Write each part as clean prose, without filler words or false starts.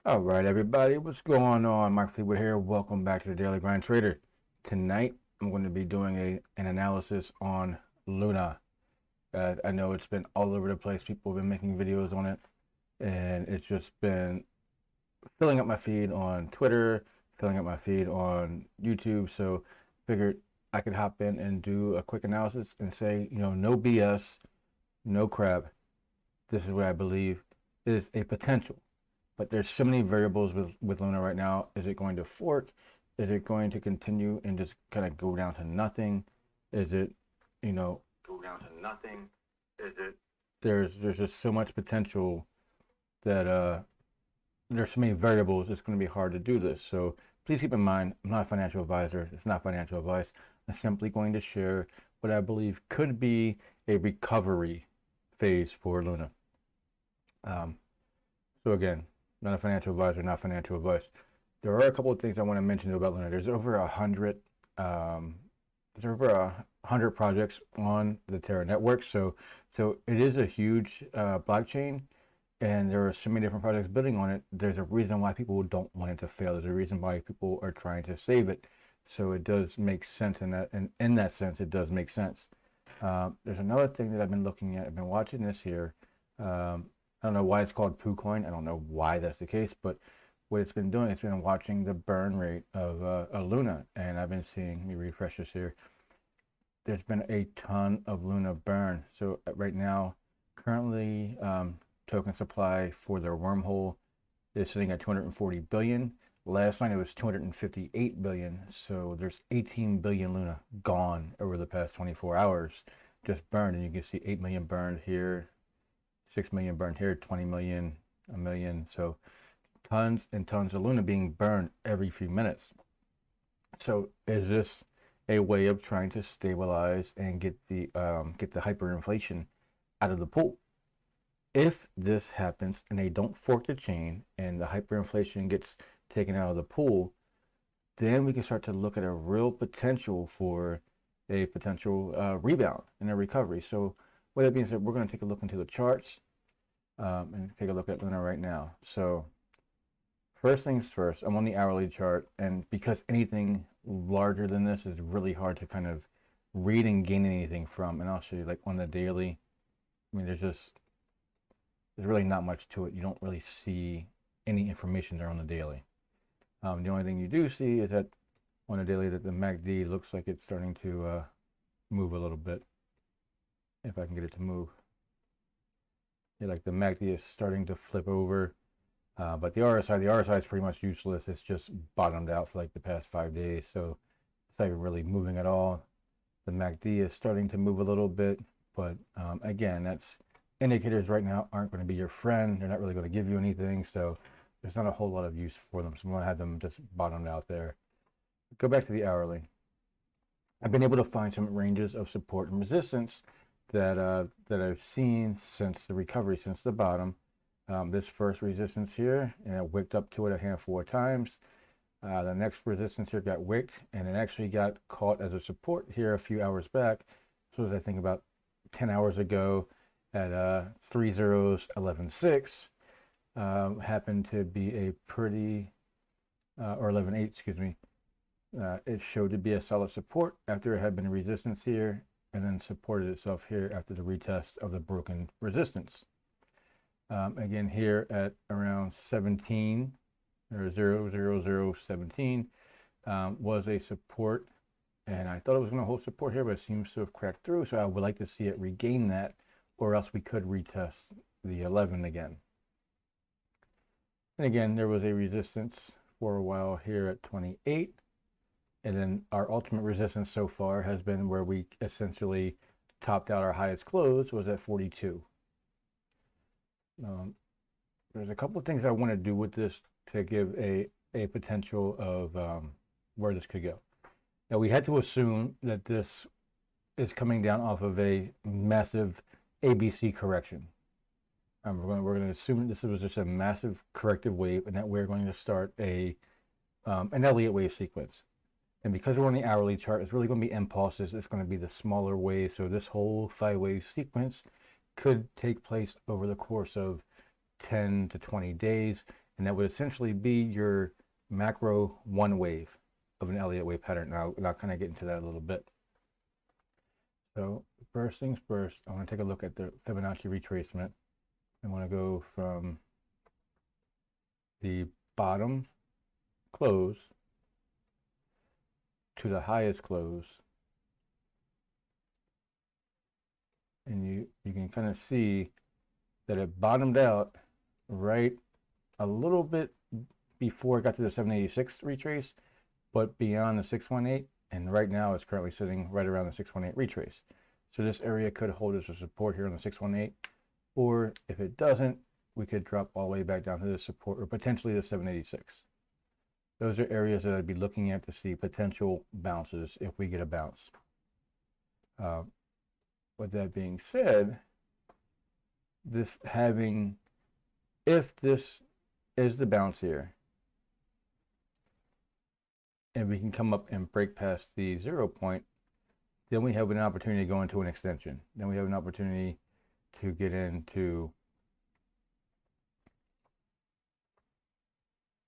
All right, everybody, what's going on? Mark Fleetwood here. Welcome back to the Daily Grind Trader. Tonight, I'm going to be doing an analysis on Luna. I know it's been all over the place. People have been making videos on it, and it's just been filling up my feed on Twitter, filling up my feed on YouTube. So, figured I could hop in and do a quick analysis and say, no BS, no crap. This is what I believe is a potential. But there's so many variables with Luna right now. Is it going to fork? Is it going to continue and just kind of go down to nothing? Is it, go down to nothing? Is it? There's just so much potential that there's so many variables. It's going to be hard to do this. So please keep in mind, I'm not a financial advisor. It's not financial advice. I'm simply going to share what I believe could be a recovery phase for Luna. So again, not a financial advisor, not financial advice. There are a couple of things I want to mention about Luna. There's over 100 projects on the Terra network. So it is a huge blockchain, and there are so many different projects building on it. There's a reason why people don't want it to fail. There's a reason why people are trying to save it. So it does make sense in that, and in that sense, it does make sense. There's another thing that I've been looking at. I've been watching this here. I don't know why it's called PooCoin. I don't know why that's the case, but what it's been doing, it's been watching the burn rate of Luna, and I've been seeing, let me refresh this here. There's been a ton of Luna burn. So right now, currently, token supply for their wormhole is sitting at 240 billion. Last night it was 258 billion. So there's 18 billion Luna gone over the past 24 hours, just burned, and you can see 8 million burned here. 6 million burned here, 20 million, a million. So tons and tons of Luna being burned every few minutes. So is this a way of trying to stabilize and get the hyperinflation out of the pool? If this happens and they don't fork the chain and the hyperinflation gets taken out of the pool, then we can start to look at a real potential for a potential rebound and a recovery. So with that being said, we're going to take a look into the charts and take a look at Luna right now. So first things first, I'm on the hourly chart, and because anything larger than this is really hard to kind of read and gain anything from, and I'll show you like on the daily. I mean, there's really not much to it. You don't really see any information there on the daily. The only thing you do see is that on the daily that the MACD looks like it's starting to move a little bit. If I can get it to move. Yeah, like the MACD is starting to flip over, but the RSI is pretty much useless. It's just bottomed out for like the past 5 days, so it's not even really moving at all. The MACD is starting to move a little bit, but again, that's indicators right now aren't going to be your friend. They're not really going to give you anything, so there's not a whole lot of use for them. So I'm going to have them just bottomed out there. Go back to the hourly. I've been able to find some ranges of support and resistance that I've seen since the recovery, since the bottom. This first resistance here, and it wicked up to it a handful of times. The next resistance here got wicked, and it actually got caught as a support here a few hours back. So I think about 10 hours ago at 3.011.6 happened to be a pretty, or 11.8, excuse me. It showed to be a solid support after it had been a resistance here, and then supported itself here after the retest of the broken resistance. Again, here at around 17 or 0.00017 was a support, and I thought it was going to hold support here, but it seems to have cracked through. So I would like to see it regain that, or else we could retest the 11 again. And again, there was a resistance for a while here at 28. And then our ultimate resistance so far has been where we essentially topped out our highest close was at 42. There's a couple of things I want to do with this to give a potential of where this could go. Now, we had to assume that this is coming down off of a massive ABC correction. We're going to assume that this was just a massive corrective wave, and that we're going to start an Elliott wave sequence. And because we're on the hourly chart, it's really going to be impulses. It's going to be the smaller waves. So this whole 5-wave sequence could take place over the course of 10 to 20 days. and that would essentially be your macro one wave of an Elliott wave pattern. Now, I'll kind of get into that a little bit. So first things first, I want to take a look at the Fibonacci retracement. I want to go from the bottom close to the highest close, and you can kind of see that it bottomed out right a little bit before it got to the 786 retrace, but beyond the 618, and right now it's currently sitting right around the 618 retrace. So this area could hold as a support here on the 618, or if it doesn't, we could drop all the way back down to the support, or potentially the 786. Those are areas that I'd be looking at to see potential bounces if we get a bounce. With that being said, if this is the bounce here, and we can come up and break past the 0 point, then we have an opportunity to go into an extension. Then we have an opportunity to get into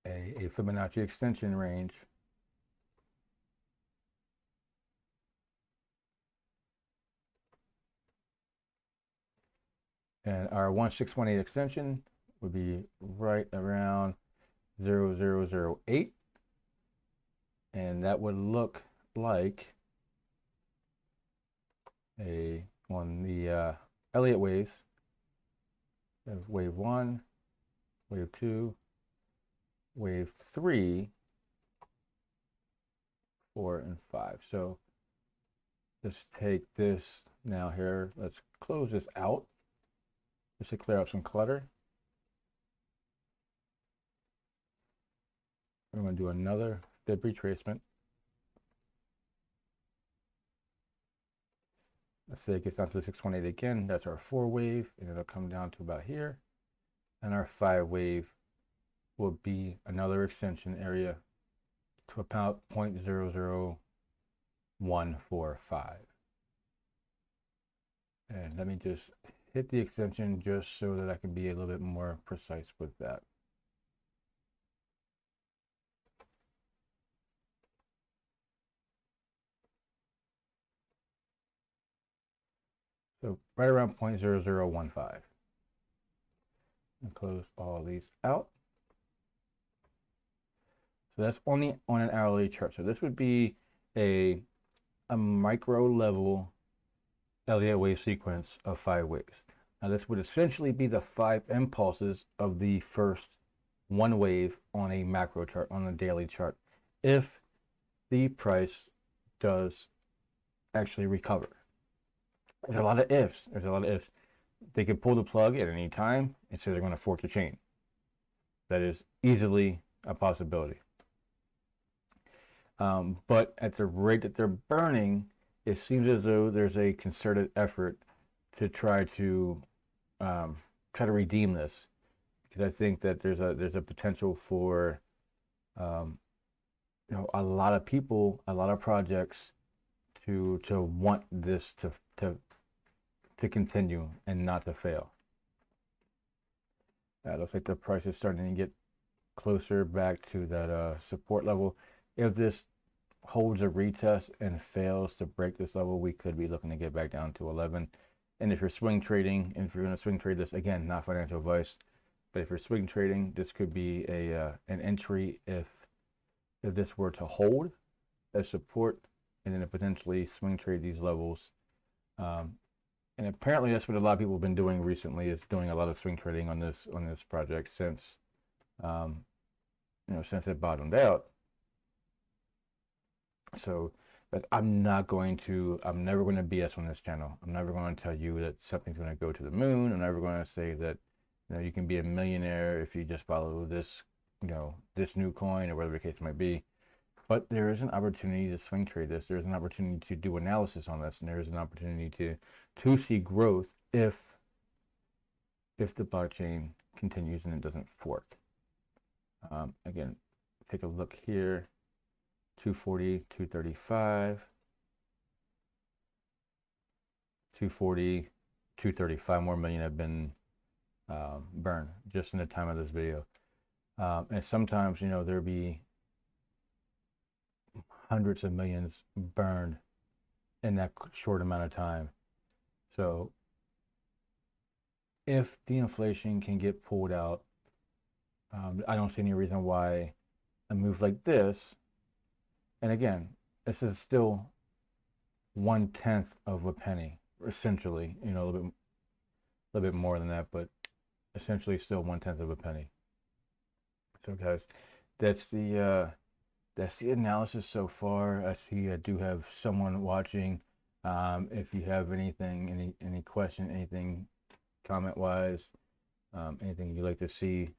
a Fibonacci extension range. And our 1618 extension would be right around 0008. And that would look like on the Elliott waves, wave 1, wave 2, wave 3, 4, and 5. So let's take this now here. Let's close this out just to clear up some clutter. I'm going to do another Fib retracement. Let's say it gets down to the 618 again. That's our 4 wave, and it'll come down to about here. And our 5 wave will be another extension area to about 0.00145. And let me just hit the extension just so that I can be a little bit more precise with that. So right around 0.0015. And close all these out. So that's only on an hourly chart. So this would be a micro level Elliott wave sequence of 5 waves. Now this would essentially be the 5 impulses of the first 1 wave on a macro chart, on a daily chart, if the price does actually recover. There's a lot of ifs. They could pull the plug at any time and say they're going to fork the chain. That is easily a possibility. But at the rate that they're burning, it seems as though there's a concerted effort to try to redeem this, because I think that there's a potential for a lot of people, a lot of projects to want this to continue and not to fail. It looks like the price is starting to get closer back to that support level. If this holds a retest and fails to break this level, we could be looking to get back down to 11. And if you're swing trading, and if you're going to swing trade this, again, not financial advice, but if you're swing trading, this could be an entry if this were to hold as support, and then potentially swing trade these levels. And apparently that's what a lot of people have been doing recently, is doing a lot of swing trading on this project since since it bottomed out. So, but I'm never going to BS on this channel. I'm never going to tell you that something's going to go to the moon. I'm never going to say that you can be a millionaire if you just follow this this new coin or whatever the case might be. But there is an opportunity to swing trade this. There's an opportunity to do analysis on this, and there is an opportunity to see growth if the blockchain continues and it doesn't fork. Again, take a look here. 240, 235, 240, 235 more million have been burned just in the time of this video. And sometimes, you know, there'll be hundreds of millions burned in that short amount of time. So if the inflation can get pulled out, I don't see any reason why a move like this, and again, this is still 1/10 of a penny, essentially, you know, little bit more than that, but essentially still 1/10 of a penny. So guys, that's the analysis so far. I see I do have someone watching. If you have anything, any question, anything comment wise, anything you'd like to see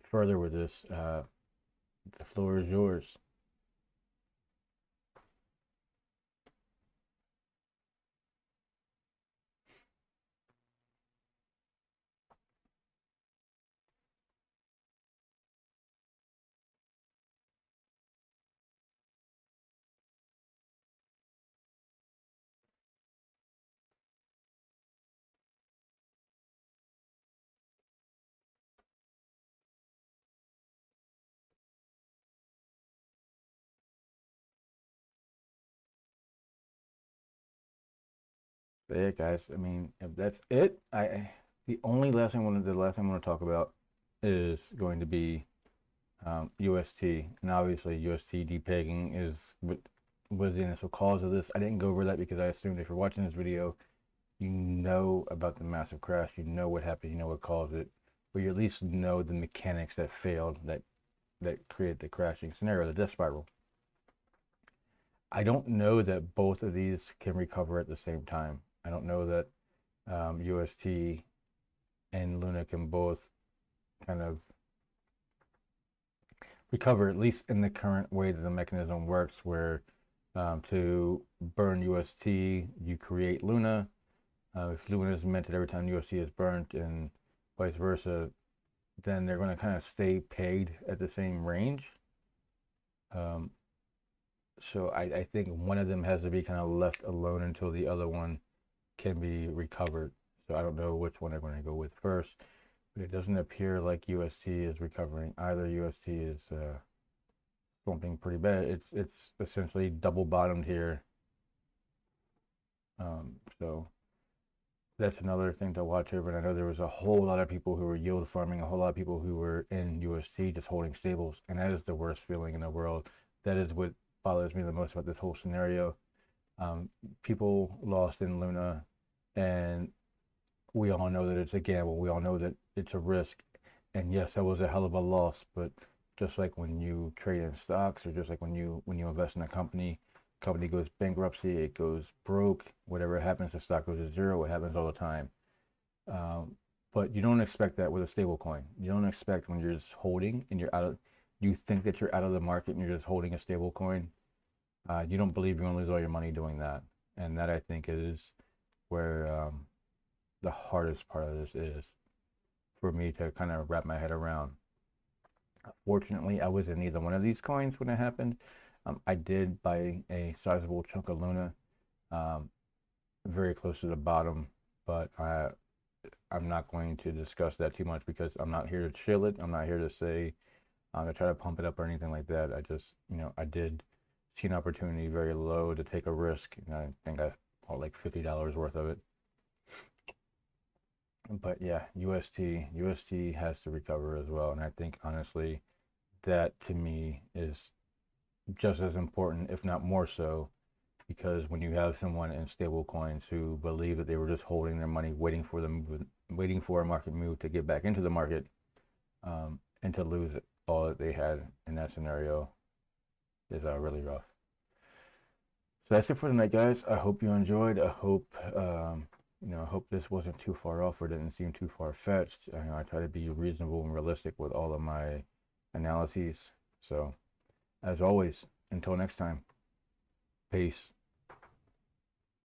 further with this, the floor is yours. But yeah, guys, I mean, if that's it, the last thing I want to talk about is going to be UST, and obviously UST depegging is what was the initial cause of this. I didn't go over that because I assumed if you're watching this video, you know about the massive crash, you know what happened, you know what caused it, or you at least know the mechanics that failed that created the crashing scenario, the death spiral. I don't know that both of these can recover at the same time. I don't know that UST and Luna can both kind of recover, at least in the current way that the mechanism works, where to burn UST, you create Luna. If Luna is minted every time UST is burnt and vice versa, then they're going to kind of stay pegged at the same range. So I think one of them has to be kind of left alone until the other one can be recovered. So I don't know which one they're going to go with first, but it doesn't appear like UST is recovering either. UST is slumping pretty bad. It's essentially double bottomed here. So that's another thing to watch over. And I know there was a whole lot of people who were yield farming, a whole lot of people who were in UST just holding stables, and that is the worst feeling in the world. That is what bothers me the most about this whole scenario. People lost in Luna, and we all know that it's a gamble. We all know that it's a risk. And yes, that was a hell of a loss, but just like when you trade in stocks, or just like when you invest in a company goes bankruptcy, it goes broke, whatever happens, the stock goes to zero. It happens all the time. But you don't expect that with a stable coin. You don't expect when you're just holding and you think that you're out of the market and you're just holding a stable coin. You don't believe you're going to lose all your money doing that. And that, I think, is where the hardest part of this is for me to kind of wrap my head around. Fortunately, I was in neither one of these coins when it happened. I did buy a sizable chunk of Luna, very close to the bottom, but I'm not going to discuss that too much because I'm not here to chill it. I'm not here to say to try to pump it up or anything like that. I just, you know, I did see an opportunity very low to take a risk, and I think I bought like $50 worth of it. But yeah, UST has to recover as well, and I think honestly that to me is just as important, if not more so, because when you have someone in stable coins who believe that they were just holding their money, waiting for a market move to get back into the market, and to lose all that they had in that scenario is really rough. So that's it for tonight, guys. I hope you enjoyed. I hope I hope this wasn't too far off or didn't seem too far-fetched. I try to be reasonable and realistic with all of my analyses. So, as always, until next time, peace.